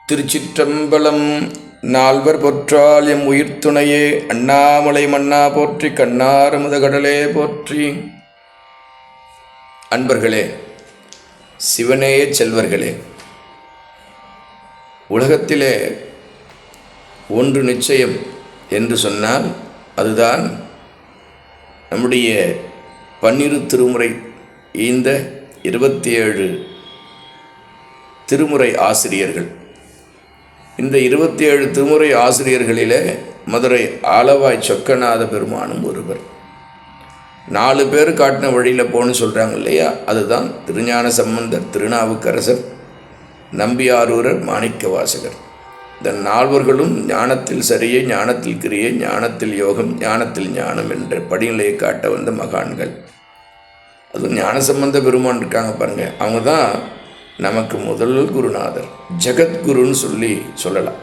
திருச்சிற்றம்பலம். நால்வர் பொற்றால் எம் உயிர்த்துணையே. அண்ணாமலை மன்னா போற்றி, கண்ணார முதகடலே போற்றி. அன்பர்களே, சிவனேய செல்வர்களே, உலகத்திலே ஒன்று நிச்சயம் என்று சொன்னால் அதுதான் நம்முடைய 12 திருமுறை இந்த 27 திருமுறை ஆசிரியர்கள். இந்த 27 திருமுறை ஆசிரியர்களிலே மதுரை ஆலவாய் சொக்கநாத பெருமானும் ஒருவர். 4 பேர் காட்டின வழியில் போகணும்னு சொல்கிறாங்க இல்லையா, அதுதான் திருஞான சம்பந்தர், திருநாவுக்கரசர், நம்பியாரூரர், மாணிக்கவாசகர். இந்த 4வர்களும் ஞானத்தில் சரியை, ஞானத்தில் கிரியை, ஞானத்தில் யோகம், ஞானத்தில் ஞானம் என்ற படிநிலையை காட்ட வந்த மகான்கள். அதுவும் ஞானசம்பந்த பெருமான் இருக்காங்க பாருங்க, அவங்க தான் நமக்கு முதல் குருநாதர். ஜெகத்குருன்னு சொல்லலாம்.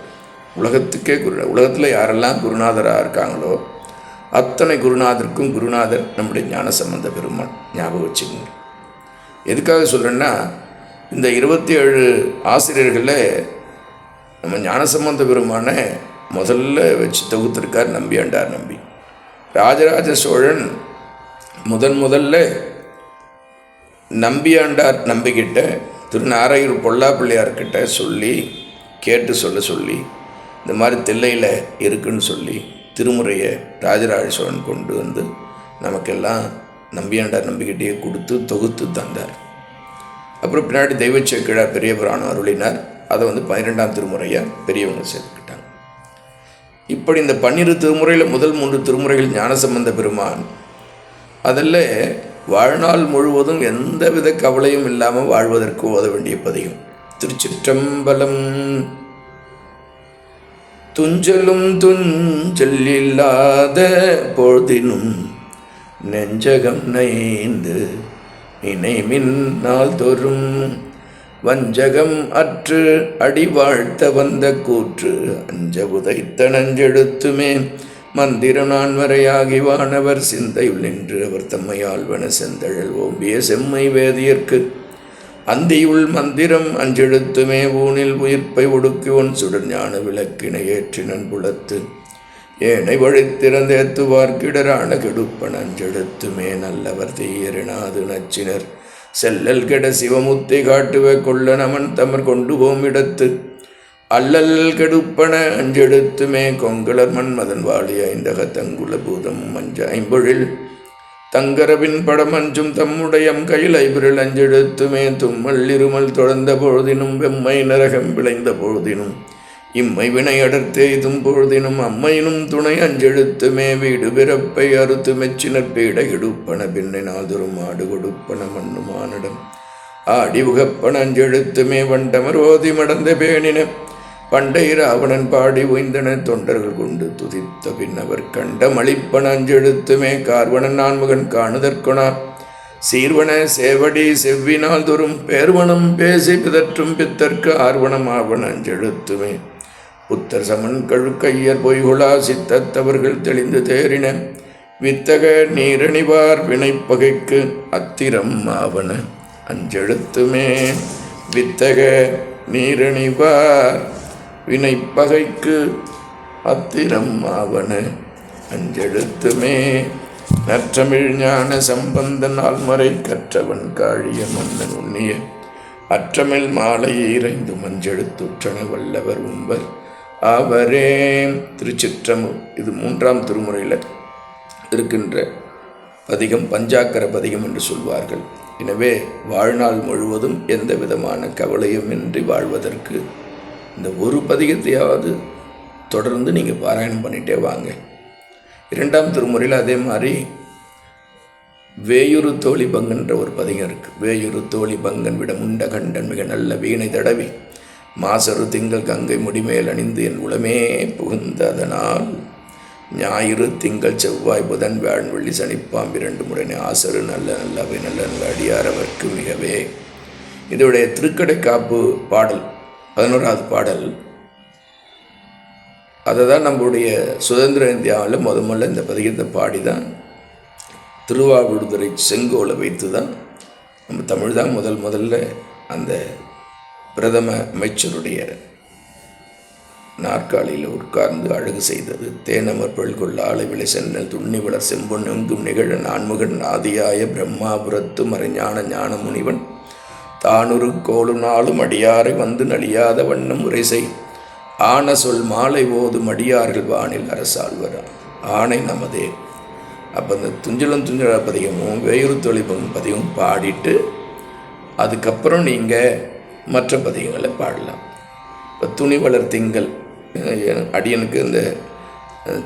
உலகத்துக்கே குரு. உலகத்தில் யாரெல்லாம் குருநாதராக இருக்காங்களோ அத்தனை குருநாதருக்கும் குருநாதர் நம்முடைய ஞானசம்பந்த பெருமான். ஞாபகம் வச்சுக்கோங்க. எதுக்காக சொல்கிறேன்னா, இந்த 27 ஆசிரியர்களில் நம்ம ஞானசம்பந்த பெருமானை முதல்ல வச்சு தொகுத்திருக்கார் நம்பியாண்டார் நம்பி. ராஜராஜ சோழன் முதல்ல நம்பியாண்டார் நம்பிக்கிட்ட திருநாரையூர் பொல்லாப்பிள்ளையார்கிட்ட கேட்டு சொல்லி இந்த மாதிரி தில்லையில் இருக்குன்னு சொல்லி திருமுறையை ராஜராஜ சோழன் கொண்டு வந்து நமக்கெல்லாம் நம்பியாண்டார் நம்பிக்கிட்டே கொடுத்து தொகுத்து தந்தார். அப்புறம் பின்னாடி தெய்வச்சேக்கிழார் பெரிய புராணம் அருளினார். அதை 12ஆம் திருமுறையாக பெரியவங்க சேர்த்துக்கிட்டாங்க. இப்படி இந்த 12 திருமுறையில் முதல் 3 திருமுறைகள் ஞானசம்பந்த பெருமான். அதில் வாழ்நாள் முழுவதும் எந்தவித கவலையும் இல்லாமல் வாழ்வதற்கு ஓத வேண்டிய பதிகம் திருச்சிற்றம்பலம். துஞ்சலும் துஞ்சல் இல்லாத பொழுதினும் நெஞ்சகம் நைந்து நினைமின் நாள் தோறும் வஞ்சகம் அற்று அடி வாழ்த்த வந்த கூற்று அஞ்ச உதைத்த நஞ்செழுத்துமே மந்திர நான்வரையாகி வானவர் சிந்தையுள் நின்று அவர் தம்மையாழ்வன செந்தழல் ஓம்பிய செம்மை வேதியர்க்கு அந்தியுள் மந்திரம் அஞ்செழுத்துமே ஊனில் உயிர்ப்பை ஒடுக்குவன் சுடர் ஞான விளக்கினை ஏற்றினன் புலத்து ஏனை வழித்திறந்தேத்துவார்கிடரான கெடுப்பன் அஞ்செழுத்துமே நல்லவர் தீயரினாது நச்சினர் செல்லல் கெட சிவமுத்தை காட்டுவ கொள்ள நமன் தமர் கொண்டு போம் இடத்து அல்லல் கெடுப்பன அஞ்செழுத்துமே கொங்கலர் மன்மதன் வாழி ஐந்தக தங்குல பூதம் மஞ்ச ஐம்பொழில் தங்கரவின் படம் அஞ்சும் தம்முடையம் கையில் ஐபிரில் அஞ்செழுத்துமே தும்மல் இருமல் தொடர்ந்த பொழுதினும் வெம்மை நரகம் விளைந்த பொழுதினும் இம்மை வினை அடர்த்தே இதும் பொழுதினும் அம்மையினும் துணை அஞ்செழுத்துமே வீடு பிறப்பை அறுத்து மெச்சினர் பீட எடுப்பன பின்னை நாதுரும் ஆடு கொடுப்பன மண்ணு மானிடம் ஆடி உகப்பன அஞ்செழுத்துமே வண்டமர் ஓதி மடந்த பேணின பண்டை ராவணன் பாடி உய்ந்தன தொண்டர்கள் கொண்டு துதித்த பின்னவர் கண்டம் அளிப்பன அஞ்செழுத்துமே கார்வனன் நான்முகன் காணுதற்கொணா சீர்வன சேவடி செவ்வினால் தோறும் பேர்வனம் பேசி பிதற்றும் பித்தற்கு ஆர்வனம் ஆவன அஞ்செழுத்துமே புத்தர் சமன் கழுக்கையர் பொய்குழா சித்தத்தவர்கள் தெளிந்து தேறின வித்தக நீரணிவார் வினைப்பகைக்கு அத்திரம் ஆவன அஞ்செழுத்துமே வித்தக நீரணிவார் வினைப்பகைக்கு அத்திரம் ஆவன அஞ்செழுத்துமே நற்றமிழ் ஞான சம்பந்தன் ஆல்மறை கற்றவன் காழிய மன்னன் உண்ணிய அற்றமிழ் மாலை இறைந்து மஞ்செழுத்துற்றன வல்லவர் உம்பர் அவரே. திருச்சிற்றம்பலம். இது 3ஆம் திருமுறையில் இருக்கின்ற பதிகம், பஞ்சாக்கர பதிகம் என்று சொல்வார்கள். எனவே வாழ்நாள் முழுவதும் எந்த விதமான கவலையும் இன்றி வாழ்வதற்கு இந்த ஒரு பதிகத்தையாவது தொடர்ந்து நீங்கள் பாராயணம் பண்ணிகிட்டே வாங்க. 2ஆம் திருமுறையில் அதே மாதிரி வேயுறு தோழி பங்கன்ற ஒரு பதிகம் இருக்குது. வேயுறு தோழி பங்கன் விட முண்ட கண்டன் மிக நல்ல வீணை தடவி மாசரு திங்கள் கங்கை முடிமேல் அணிந்து என் உளமே புகுந்த அதனால் ஞாயிறு திங்கள் செவ்வாய் புதன் வியாழன் வெள்ளி சனிப்பாம் 2 முறை ஆசரு நல்ல நல்லவை நல்ல அடியார் அவர்க்கு மிகவே. இதோடைய திருக்கடை காப்பு பாடல் 11வது பாடல். அதை தான் நம்முடைய சுதந்திர இந்தியாவில் முதல்ல இந்த பதிகத்தை பாடி தான் திருவாவடுதுறை செங்கோலை வைத்து தான் நம்ம தமிழ் தான் முதல்ல அந்த பிரதம அமைச்சருடைய நாற்காலியில் உட்கார்ந்து அழகு செய்தது. தேனமர் பெள்கொள் ஆலை விளை சென்னல் துண்ணி வளர் செம்பொன் எங்கும் நிகழ நான்முகன் ஆதியாய பிரம்மாபுரத்து மறைஞான ஞான முனிவன் தானுரு கோளு நாளும் அடியாரை வந்து நலியாத வண்ணம் உரைசை ஆன சொல் மாலை ஓதும் அடியார்கள் வானில் அரசாழ்வர் ஆணை நமதே. அப்போ இந்த துஞ்சலம் துஞ்சல பதிகமும் வேயுறு தொழிலும் பதிகமும் பாடிட்டு அதுக்கப்புறம் நீங்கள் மற்ற பதிகங்களை பாடலாம். இப்போ துணி வளர் திங்கள் அடியனுக்கு இந்த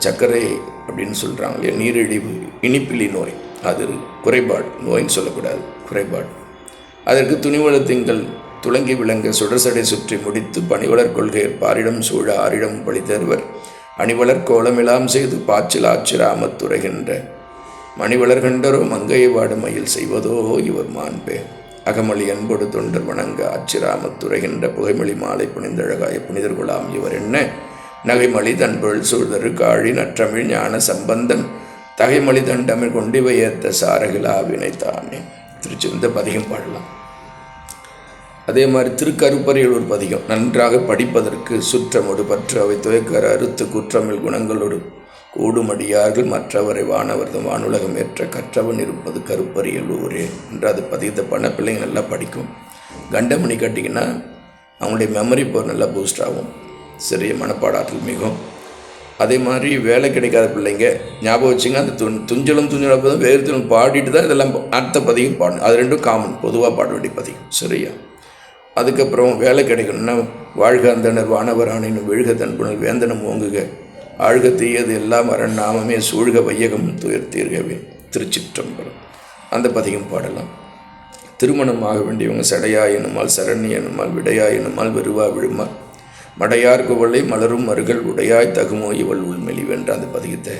சர்க்கரை அப்படின்னு சொல்கிறாங்க இல்லையா, நீரிழிவு இனிப்பிலி நோய், அது குறைபாடு, நோயின்னு சொல்லக்கூடாது, குறைபாடு. அதற்கு துணிவளர் திங்கள் துளங்கி விளங்க சுடசடை சுற்றி முடித்து பணிவளர் கொள்கையர் பாரிடம் சூழ ஆரிடம் பழித்தருவர் அணிவளர் கோலமெல்லாம் செய்து பாய்ச்சல் ஆச்சிராமத்துறைகின்ற மணிவளர் கண்டரோ மங்கையை வாடு மயில் செய்வதோ இவர் மாண்பே. அகமளி அன்போடு தொண்டர் வணங்க ஆச்சிராமத்துறைகின்ற புகைமொழி மாலை புனிந்தழகாய புனிதர்குலாம் இவர் என்ன நகைமொழி தன்பொருள் சூழ்தரு காழி நற்றமிழ் ஞான சம்பந்தன் தகைமொழி தண்டமிழ் கொண்டிவையத்த சாரகிலா வினைத்தானே. இந்த பதிகம் பாடலாம். அதே மாதிரி திருக்கருப்பறையில் ஒரு பதிகம் நன்றாக படிப்பதற்கு சுற்றமொடு பற்று அவை துவைக்கர அறுத்து குற்றமிழ் குணங்களோடு கூடுமடியார்கள் மற்றவரை வானவர்தம் வானுலகம் ஏற்ற கற்றவன் இருப்பது கருப்பறியல் ஊரே என்று அது பதிகத்தை பண்ண பிள்ளைங்க நல்லா படிக்கும். கண்டமணி கட்டிங்கன்னா அவங்களுடைய மெமரி பவர் நல்லா பூஸ்ட் ஆகும், சிறிய மனப்பாடாற்றல் மிகும். அதே மாதிரி வேலை கிடைக்காத பிள்ளைங்க ஞாபகம் வச்சுங்க, அந்த துஞ்சலும் துஞ்சலும் வேறு பாடிட்டு தான் இதெல்லாம் அடுத்த பதிகம் பாடணும். அது ரெண்டும் காமன், பொதுவாக பாட வேண்டிய பதிகம், சரியா? அதுக்கப்புறம் வேலை கிடைக்கணும்னா வாழ்க அந்தனர் வானவர் ஆணையினும் விழுக தன்புணர் வேந்தனம் ஓங்குக ஆழ்க தீயது எல்லாம் அரண் நாமமே சூழ்க வையகம் துயர்த்தீர்கவே திருச்சிற்றம்பலம், அந்த பதிகம் பாடலாம். திருமணம் ஆக வேண்டியவங்க சடையா எனுமால் சரணி எனுமால் விடையா எனுமால் வெறுவா விழுமால் மடையார் குவளை மலரும் மருகள் உடையாய் தகுமோ இவள் உள்மெலிவென்ற அந்த பதிகத்தை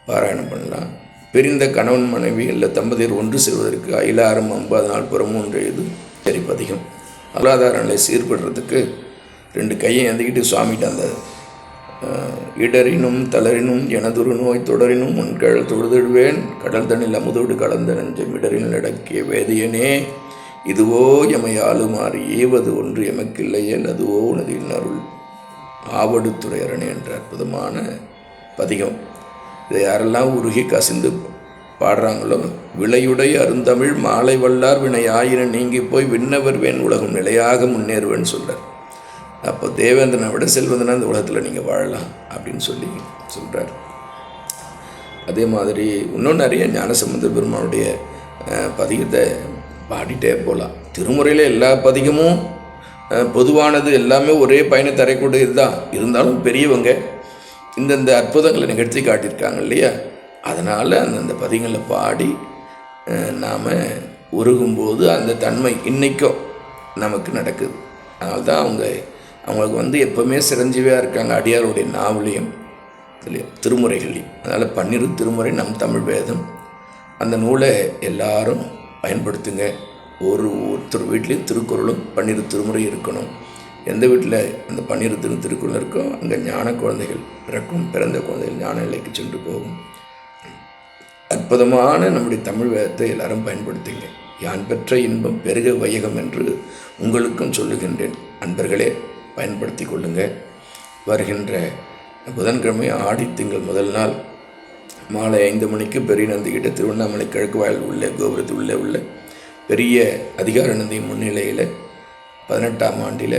பாராயணம் பண்ணலாம். பிரிந்த கணவன் மனைவி இல்லை தம்பதியர் ஒன்று செல்வதற்கு அயிலாரம் 50 நாள் புறமூன்று இது சரி பதிகம். பொருளாதார நிலை சீர்படுறதுக்கு 2 கையை ஏந்திக்கிட்டு சுவாமிகிட்ட அந்த இடரினும் தளரினும் எனதுரு நோய் தொடரினும் முன்கழல் தொழுதிடுவேன் கடல் தண்ணில் அமுதோடு கலந்த நெஞ்சம் இடரில் நடக்கிய வேதியனே இதுவோ எமை ஆளுமாறு ஏவது ஒன்று எமக்கில்லையேல் அதுவோ உனது இன்னருள் ஆவடுத்துறையரணே என்ற அற்புதமான பதிகம். இதை யாரெல்லாம் உருகி கசிந்து பாடுறாங்களோ விளையுடைய அருந்தமிழ் மாலை வல்லார் வினை ஆயின நீங்கி போய் விண்ணவர் வேன் உலகம் நிலையாக முன்னேறுவேன்னு சொல்கிறார். அப்போ தேவேந்திரனை விட செல்வந்தனா இந்த உலகத்தில் நீங்கள் வாழலாம் அப்படின்னு சொல்லி சொல்கிறார். அதே மாதிரி இன்னும் நிறைய ஞானசம்பந்தர் பெருமானுடைய பதிகத்தை பாடிட்டே போகலாம். திருமுறையில் எல்லா பதிகமும் பொதுவானது, எல்லாமே ஒரே பயனை தரக்கூடியது தான். இருந்தாலும் பெரியவங்க இந்தந்த அற்புதங்களை நிகழ்த்தி காட்டியிருக்காங்க இல்லையா, அதனால் அந்தந்த பதிகங்களை பாடி நாம் உருகும்போது அந்த தன்மை இன்றைக்கும் நமக்கு நடக்குது. அதனால தான் அவங்களுக்கு எப்போவுமே சிரஞ்சீவியாக இருக்காங்க அடியாருடைய நாவலையும் இதுலையும் திருமுறைகளையும். அதனால் 12 திருமுறை நம் தமிழ் வேதம், அந்த நூலை எல்லாரும் பயன்படுத்துங்க. ஒருத்தர் வீட்லேயும் திருக்குறளும் 12 திருமுறை இருக்கணும். எந்த வீட்டில் அந்த 12 திருக்குறள் இருக்கோ அங்கே ஞான குழந்தைகள் பிறக்கும், பிறந்த குழந்தைகள் ஞான நிலைக்கு சென்று போகும். அற்புதமான நம்முடைய தமிழ் வேதத்தை எல்லாரும் பயன்படுத்துங்க. யான் பெற்ற இன்பம் பெருக வையகம் என்று உங்களுக்கும் சொல்லுகின்றேன். அன்பர்களே, பயன்படுத்தி கொள்ளுங்க. வருகின்ற புதன்கிழமை ஆடி திங்கள் முதல் நாள் மாலை 5 மணிக்கு பெரிய நந்திக்கிட்ட திருவண்ணாமலை கிழக்கு வாயில் உள்ள கோபுரத்தில் உள்ள பெரிய அதிகார நந்தி முன்னிலையில் 18ஆம் ஆண்டில்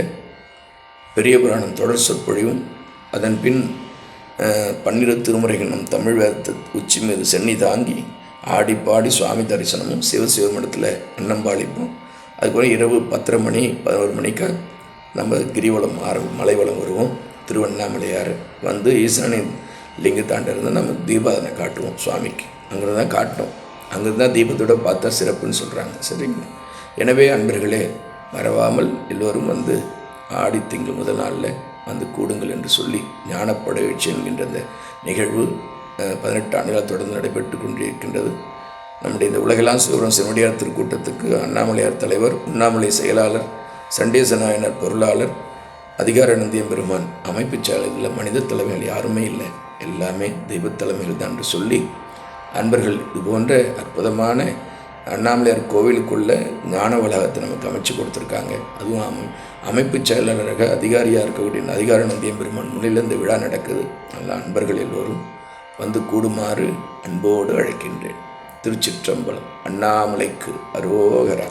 பெரிய புராணம் தொடர் சொற்பொழிவும், அதன் பின் 12 திருமுறைகள் நம் தமிழ் வேதத்தை உச்சி மீது சென்னி தாங்கி ஆடி பாடி சுவாமி தரிசனமும் சிவமடத்தில் அன்னம்பாளிப்போம். அதுக்கப்புறம் இரவு 10:30 மணி 11 மணிக்கு நம்ம கிரிவலம் மலைவளம் வருவோம். திருவண்ணாமலையார் வந்து ஈசனின் லிங்கத்தாண்ட இருந்து நம்ம தீபாதனை காட்டுவோம் சுவாமிக்கு. அங்கிருந்து தான் காட்டணும், அங்கிருந்து தான் தீபத்தோடு பார்த்தா சிறப்புன்னு சொல்கிறாங்க. சரிங்களா? எனவே அன்பர்களே, மறவாமல் எல்லோரும் வந்து ஆடி திங்கள் முதல் நாளில் வந்து கூடுங்கள் என்று சொல்லி ஞானப்பட எழுச்சி என்கின்ற அந்த நிகழ்வு 18 ஆண்டுகளாக தொடர்ந்து நடைபெற்று கொண்டிருக்கின்றது. நம்முடைய இந்த உலகெல்லாம் சிவபுரம் சிவனடியார் திருக்கூட்டத்துக்கு அண்ணாமலையார் தலைவர், உண்ணாமலை செயலாளர், சண்டேச நாயனர் பொருளாளர், அதிகார நந்தியம் பெருமான் அமைப்பு செயலர்களில் மனித தலைமைகள் யாருமே இல்லை, எல்லாமே தெய்வ தலைமைகள் தான் என்று சொல்லி அன்பர்கள் இது போன்ற அற்புதமான அண்ணாமலையார் கோவிலுக்குள்ளே ஞான வளாகத்தை நமக்கு அமைச்சு கொடுத்துருக்காங்க. அதுவும் அமைப்பு செயலாளராக அதிகாரியாக இருக்கக்கூடிய அதிகார நந்தியம் பெருமான் முன்னிலையில் இந்த விழா நடக்குது. நல்ல அன்பர்கள் எல்லோரும் வந்து கூடுமாறு அன்போடு அழைக்கின்றேன். திருச்சிற்றம்பலம். அண்ணாமலைக்கு அரோகரா.